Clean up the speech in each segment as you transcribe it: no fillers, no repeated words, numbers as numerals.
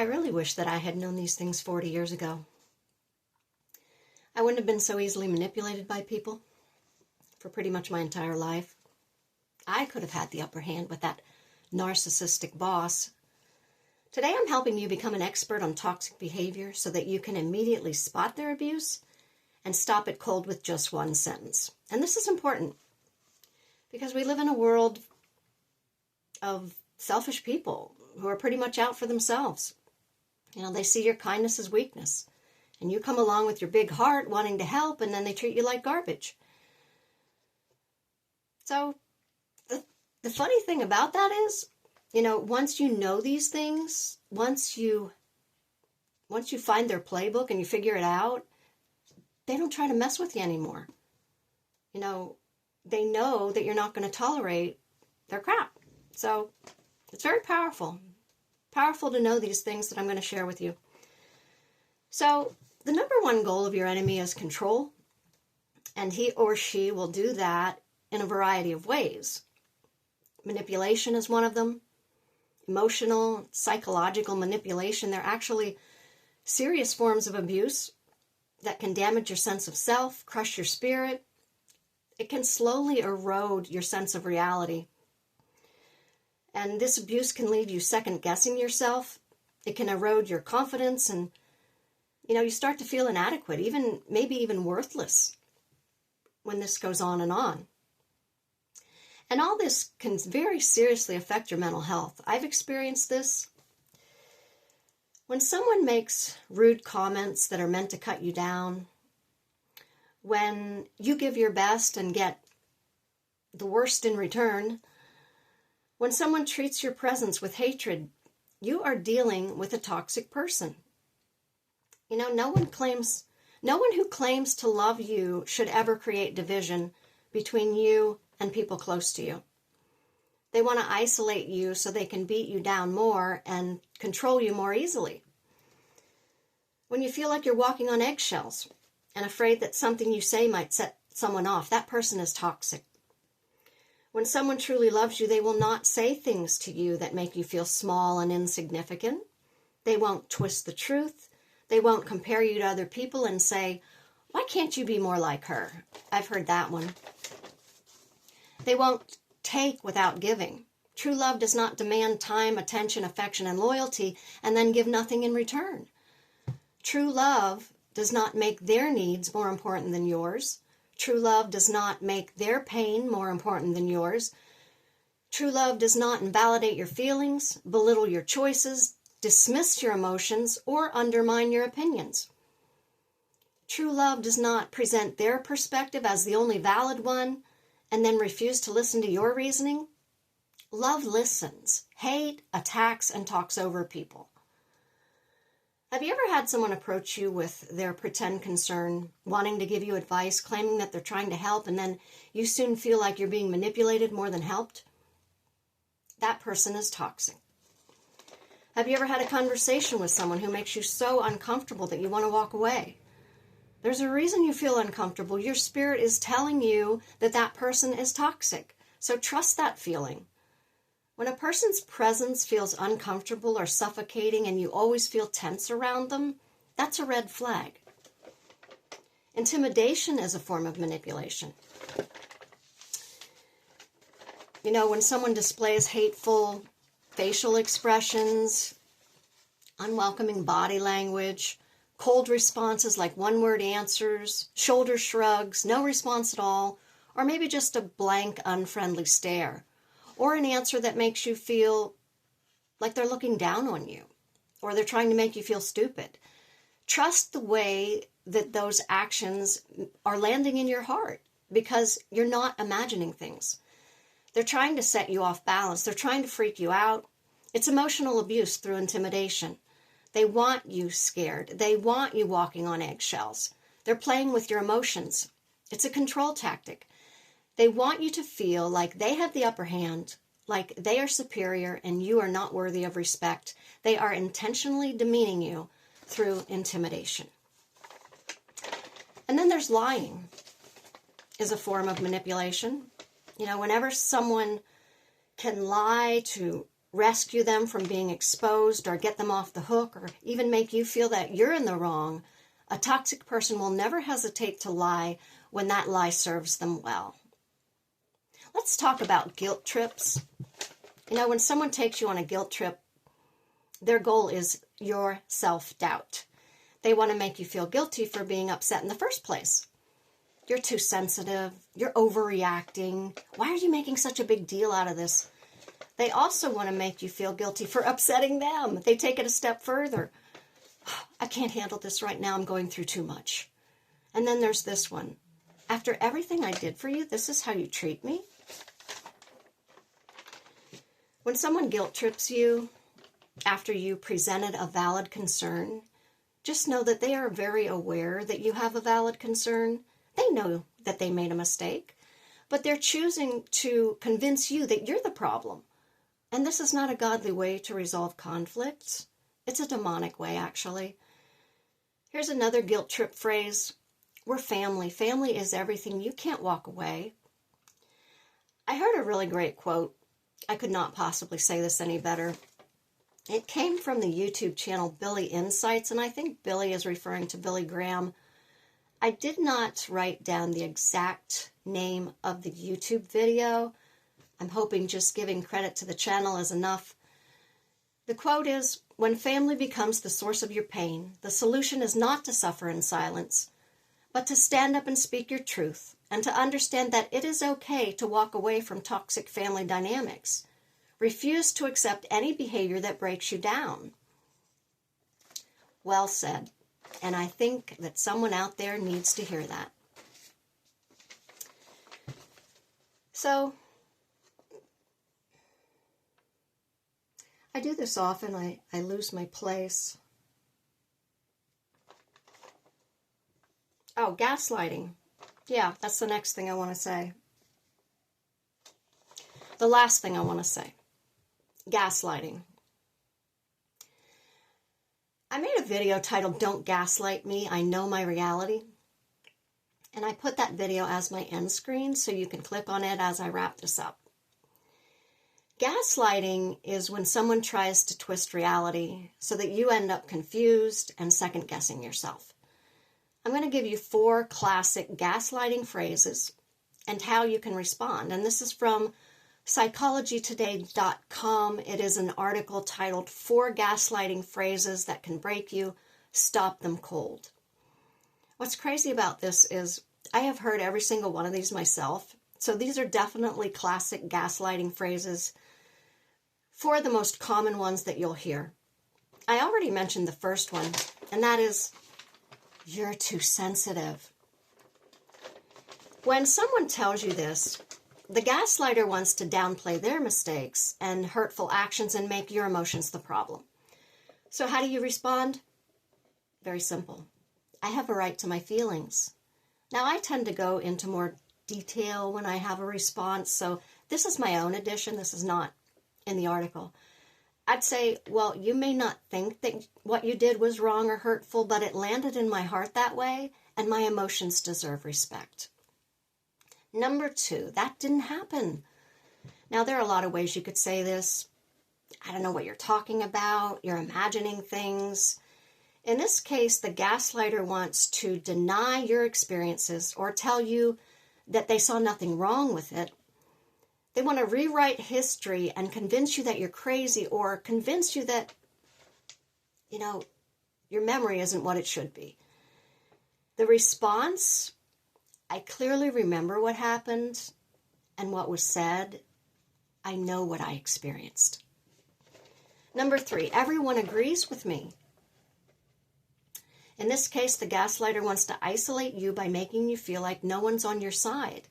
I really wish that I had known these things 40 years ago. I wouldn't have been so easily manipulated by people for pretty much my entire life. I could have had the upper hand with that narcissistic boss. Today I'm helping you become an expert on toxic behavior so that you can immediately spot their abuse and stop it cold with just one sentence. And this is important because we live in a world of selfish people who are pretty much out for themselves. You know, they see your kindness as weakness. And you come along with your big heart wanting to help, and then they treat you like garbage. So the funny thing about that is, you know, once you know these things, once you find their playbook and you figure it out, they don't try to mess with you anymore. You know, they know that you're not going to tolerate their crap. So it's very powerful. Powerful to know these things that I'm going to share with you. So the number one goal of your enemy is control, and he or she will do that in a variety of ways. Manipulation is one of them. Emotional, psychological manipulation. They're actually serious forms of abuse that can damage your sense of self, crush your spirit. It can slowly erode your sense of reality. And this abuse can leave you second-guessing yourself. It can erode your confidence, and you know, you start to feel inadequate, maybe even worthless when this goes on and on. And all this can very seriously affect your mental health. I've experienced this. When someone makes rude comments that are meant to cut you down, when you give your best and get the worst in return, when someone treats your presence with hatred, you are dealing with a toxic person. You know, no one who claims to love you should ever create division between you and people close to you. They want to isolate you so they can beat you down more and control you more easily. When you feel like you're walking on eggshells and afraid that something you say might set someone off, that person is toxic. When someone truly loves you, they will not say things to you that make you feel small and insignificant. They won't twist the truth. They won't compare you to other people and say, why can't you be more like her? I've heard that one. They won't take without giving. True love does not demand time, attention, affection, and loyalty and then give nothing in return. True love does not make their needs more important than yours. True love does not make their pain more important than yours. True love does not invalidate your feelings, belittle your choices, dismiss your emotions, or undermine your opinions. True love does not present their perspective as the only valid one and then refuse to listen to your reasoning. Love listens. Hate attacks and talks over people. Have you ever had someone approach you with their pretend concern, wanting to give you advice, claiming that they're trying to help, and then you soon feel like you're being manipulated more than helped? That person is toxic. Have you ever had a conversation with someone who makes you so uncomfortable that you want to walk away? There's a reason you feel uncomfortable. Your spirit is telling you that that person is toxic. So trust that feeling. When a person's presence feels uncomfortable or suffocating and you always feel tense around them, that's a red flag. Intimidation is a form of manipulation. You know, when someone displays hateful facial expressions, unwelcoming body language, cold responses like one-word answers, shoulder shrugs, no response at all, or maybe just a blank, unfriendly stare, or an answer that makes you feel like they're looking down on you, or they're trying to make you feel stupid. Trust the way that those actions are landing in your heart, because you're not imagining things. They're trying to set you off balance. They're trying to freak you out. It's emotional abuse through intimidation. They want you scared. They want you walking on eggshells. They're playing with your emotions. It's a control tactic. They want you to feel like they have the upper hand, like they are superior and you are not worthy of respect. They are intentionally demeaning you through intimidation. And then there's lying, is a form of manipulation. You know, whenever someone can lie to rescue them from being exposed or get them off the hook or even make you feel that you're in the wrong, a toxic person will never hesitate to lie when that lie serves them well. Let's talk about guilt trips. You know, when someone takes you on a guilt trip, their goal is your self-doubt. They want to make you feel guilty for being upset in the first place. You're too sensitive. You're overreacting. Why are you making such a big deal out of this? They also want to make you feel guilty for upsetting them. They take it a step further. I can't handle this right now. I'm going through too much. And then there's this one. After everything I did for you, this is how you treat me? When someone guilt trips you after you presented a valid concern, just know that they are very aware that you have a valid concern. They know that they made a mistake, but they're choosing to convince you that you're the problem. And this is not a godly way to resolve conflicts. It's a demonic way, actually. Here's another guilt trip phrase. We're family. Family is everything. You can't walk away. I heard a really great quote. I could not possibly say this any better. It came from the YouTube channel Billy Insights, and I think Billy is referring to Billy Graham. I did not write down the exact name of the YouTube video. I'm hoping just giving credit to the channel is enough. The quote is, "When family becomes the source of your pain, the solution is not to suffer in silence, but to stand up and speak your truth, and to understand that it is okay to walk away from toxic family dynamics. Refuse to accept any behavior that breaks you down." Well said. And I think that someone out there needs to hear that. So, I do this often. I lose my place. Oh, gaslighting. Yeah, that's the next thing I want to say. The last thing I want to say. Gaslighting. I made a video titled "Don't Gaslight Me, I Know My Reality." And I put that video as my end screen so you can click on it as I wrap this up. Gaslighting is when someone tries to twist reality so that you end up confused and second-guessing yourself. I'm going to give you 4 classic gaslighting phrases and how you can respond. And this is from psychologytoday.com. It is an article titled 4 Gaslighting Phrases That Can Break You, Stop Them Cold. What's crazy about this is I have heard every single one of these myself. So these are definitely classic gaslighting phrases. 4 of the most common ones that you'll hear. I already mentioned the first one, and that is, "You're too sensitive." When someone tells you this, the gaslighter wants to downplay their mistakes and hurtful actions and make your emotions the problem. So how do you respond? Very simple. I have a right to my feelings. Now, I tend to go into more detail when I have a response, so this is my own addition. This is not in the article. I'd say, well, you may not think that what you did was wrong or hurtful, but it landed in my heart that way, and my emotions deserve respect. Number 2, that didn't happen. Now, there are a lot of ways you could say this. I don't know what you're talking about. You're imagining things. In this case, the gaslighter wants to deny your experiences or tell you that they saw nothing wrong with it. They want to rewrite history and convince you that you're crazy or convince you that, your memory isn't what it should be. The response, I clearly remember what happened and what was said. I know what I experienced. Number 3, everyone agrees with me. In this case, the gaslighter wants to isolate you by making you feel like no one's on your side.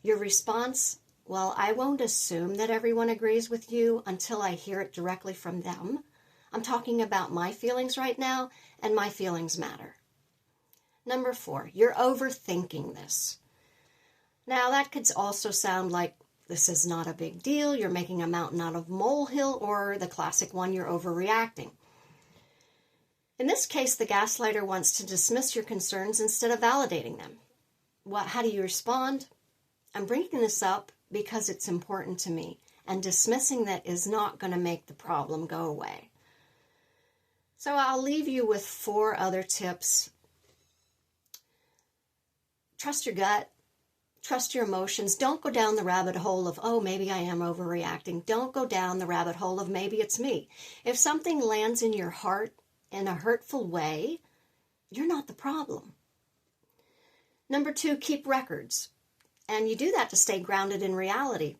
Your response, well, I won't assume that everyone agrees with you until I hear it directly from them. I'm talking about my feelings right now, and my feelings matter. Number 4, you're overthinking this. Now, that could also sound like this is not a big deal, you're making a mountain out of a molehill, or the classic one, you're overreacting. In this case, the gaslighter wants to dismiss your concerns instead of validating them. How do you respond? I'm bringing this up because it's important to me, and dismissing that is not going to make the problem go away. So I'll leave you with 4 other tips. Trust your gut. Trust your emotions. Don't go down the rabbit hole of, oh, maybe I am overreacting. Don't go down the rabbit hole of maybe it's me. If something lands in your heart in a hurtful way, you're not the problem. Number 2, keep records. And you do that to stay grounded in reality.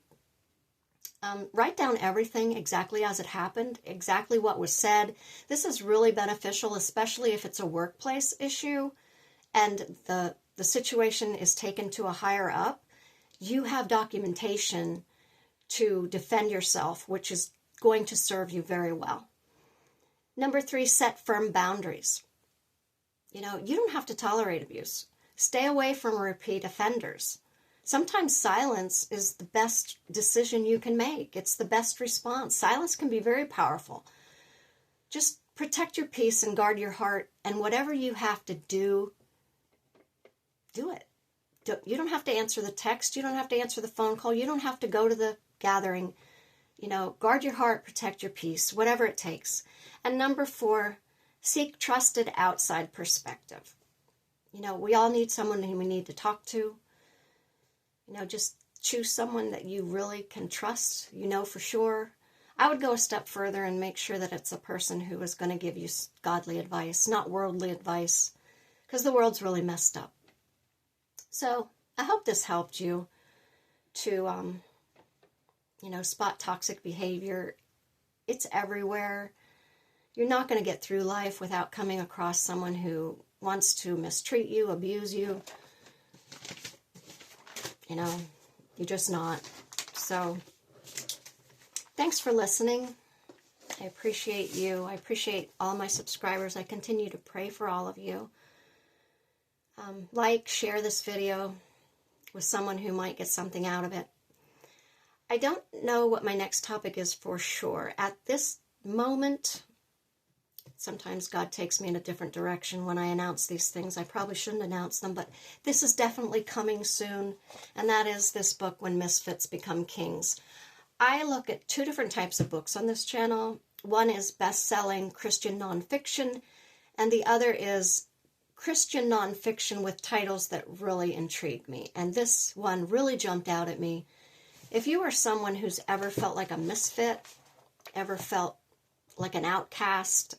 Write down everything exactly as it happened, exactly what was said. This is really beneficial, especially if it's a workplace issue and the situation is taken to a higher up. You have documentation to defend yourself, which is going to serve you very well. Number 3, set firm boundaries. You don't have to tolerate abuse. Stay away from repeat offenders. Sometimes silence is the best decision you can make. It's the best response. Silence can be very powerful. Just protect your peace and guard your heart, and whatever you have to do, do it. You don't have to answer the text. You don't have to answer the phone call. You don't have to go to the gathering. Guard your heart, protect your peace, whatever it takes. And number 4, seek trusted outside perspective. We all need someone who we need to talk to. Just choose someone that you really can trust, for sure. I would go a step further and make sure that it's a person who is going to give you godly advice, not worldly advice, because the world's really messed up. So I hope this helped you to, spot toxic behavior. It's everywhere. You're not going to get through life without coming across someone who wants to mistreat you, abuse you. You're just not. So thanks for listening. I appreciate you. I appreciate all my subscribers. I continue to pray for all of you. Share this video with someone who might get something out of it. I don't know what my next topic is for sure. At this moment, sometimes God takes me in a different direction when I announce these things. I probably shouldn't announce them, but this is definitely coming soon, and that is this book, When Misfits Become Kings. I look at 2 different types of books on this channel. One is best-selling Christian nonfiction, and the other is Christian nonfiction with titles that really intrigue me. And this one really jumped out at me. If you are someone who's ever felt like a misfit, ever felt like an outcast,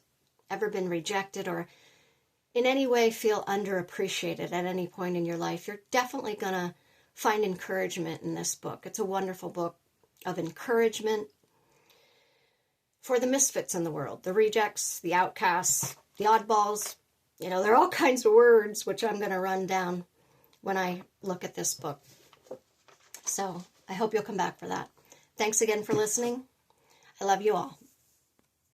ever been rejected, or in any way feel underappreciated at any point in your life, you're definitely going to find encouragement in this book. It's a wonderful book of encouragement for the misfits in the world, the rejects, the outcasts, the oddballs. There are all kinds of words which I'm going to run down when I look at this book. So I hope you'll come back for that. Thanks again for listening. I love you all.